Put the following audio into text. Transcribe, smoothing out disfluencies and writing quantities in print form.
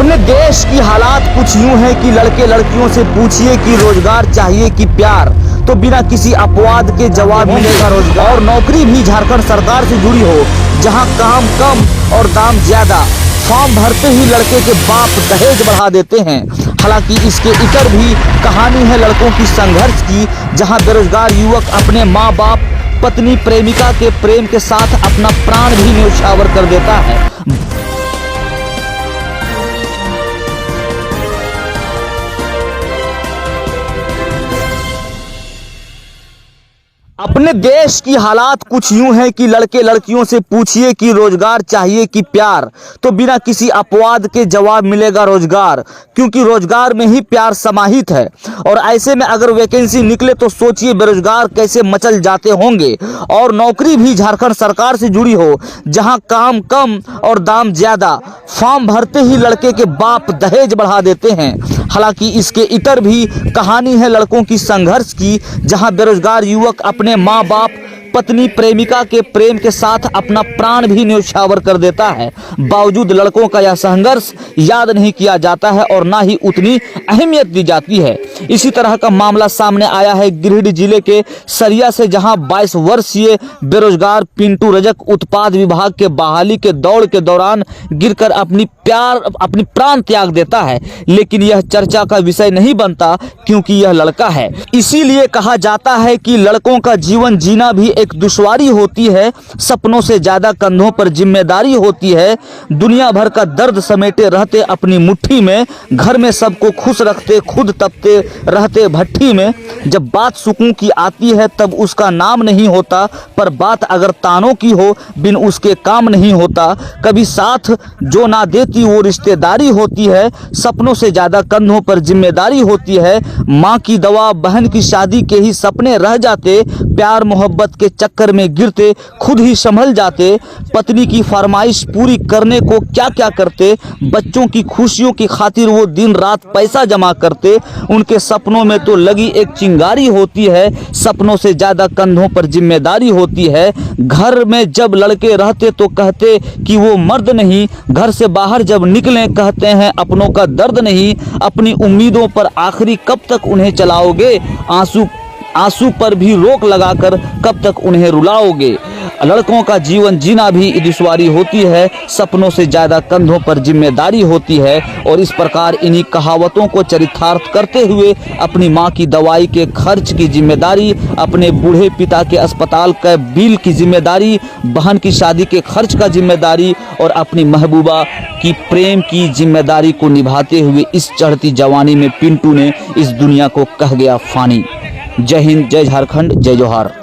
अपने देश की हालात कुछ यूं है कि लड़के लड़कियों से पूछिए कि रोजगार चाहिए कि प्यार, तो बिना किसी अपवाद के जवाब मिलेगा रोजगार। और नौकरी भी झारखंड सरकार से जुड़ी हो, जहां काम कम और दाम ज्यादा। फॉर्म भरते ही लड़के के बाप दहेज बढ़ा देते हैं। हालांकि इसके इतर भी कहानी है लड़कों की संघर्ष की, जहां बेरोजगार युवक अपने माँ बाप, पत्नी, प्रेमिका के प्रेम के साथ अपना प्राण भी न्यौछावर कर देता है। अपने देश की हालात कुछ यूं है कि लड़के लड़कियों से पूछिए कि रोजगार चाहिए कि प्यार, तो बिना किसी अपवाद के जवाब मिलेगा रोजगार, क्योंकि रोजगार में ही प्यार समाहित है। और ऐसे में अगर वैकेंसी निकले तो सोचिए बेरोजगार कैसे मचल जाते होंगे। और नौकरी भी झारखंड सरकार से जुड़ी हो, जहां काम कम और दाम ज्यादा। फॉर्म भरते ही लड़के के बाप दहेज बढ़ा देते हैं। हालांकि इसके इतर भी कहानी है लड़कों की संघर्ष की, जहां बेरोजगार युवक अपने माँ बाप, पत्नी, प्रेमिका के प्रेम के साथ अपना प्राण भी न्यौछावर कर देता है। बावजूद लड़कों का यह संघर्ष याद नहीं किया जाता है और ना ही उतनी अहमियत दी जाती है। इसी तरह का मामला सामने आया है गिरिडीह जिले के सरिया से, जहां 22 वर्षीय बेरोजगार पिंटू रजक उत्पाद विभाग के बहाली के दौड़ के दौरान गिरकर अपनी प्राण त्याग देता है। लेकिन यह चर्चा का विषय नहीं बनता, क्योंकि यह लड़का है। इसीलिए कहा जाता है कि लड़कों का जीवन जीना भी एक दुश्वारी होती है। सपनों से ज्यादा कंधों पर जिम्मेदारी होती है। दुनिया भर का दर्द समेटे रहते अपनी मुट्ठी में, घर में सबको खुश रखते, खुद तपते रहते भट्ठी में। जब बात सुकून की आती है तब उसका नाम नहीं होता, पर बात अगर तानों की हो बिन उसके काम नहीं होता। कभी साथ जो ना देती वो रिश्तेदारी होती है। सपनों से ज्यादा कंधों पर जिम्मेदारी होती है। माँ की दवा, बहन की शादी के ही सपने रह जाते। प्यार मोहब्बत के चक्कर में गिरते, खुद ही संभल जाते। पत्नी की फरमाइश पूरी करने को क्या क्या करते। बच्चों की खुशियों की खातिर वो दिन रात पैसा जमा करते। उनके सपनों में तो लगी एक चिंगारी होती है। सपनों से ज्यादा कंधों पर जिम्मेदारी होती है। घर में जब लड़के रहते तो कहते कि वो मर्द नहीं, घर से बाहर जब निकले कहते हैं अपनों का दर्द नहीं। अपनी उम्मीदों पर आखिरी कब तक उन्हें चलाओगे, आंसू पर भी रोक लगाकर कब तक उन्हें रुलाओगे। लड़कों का जीवन जीना भी दुश्वारी होती है। सपनों से ज्यादा कंधों पर जिम्मेदारी होती है। और इस प्रकार इन्हीं कहावतों को चरितार्थ करते हुए अपनी माँ की दवाई के खर्च की जिम्मेदारी, अपने बूढ़े पिता के अस्पताल के बिल की जिम्मेदारी, बहन की शादी के खर्च का जिम्मेदारी और अपनी महबूबा की प्रेम की जिम्मेदारी को निभाते हुए इस चढ़ती जवानी में पिंटू ने इस दुनिया को कह गया फानी। जय हिंद, जय झारखंड, जय जोहार।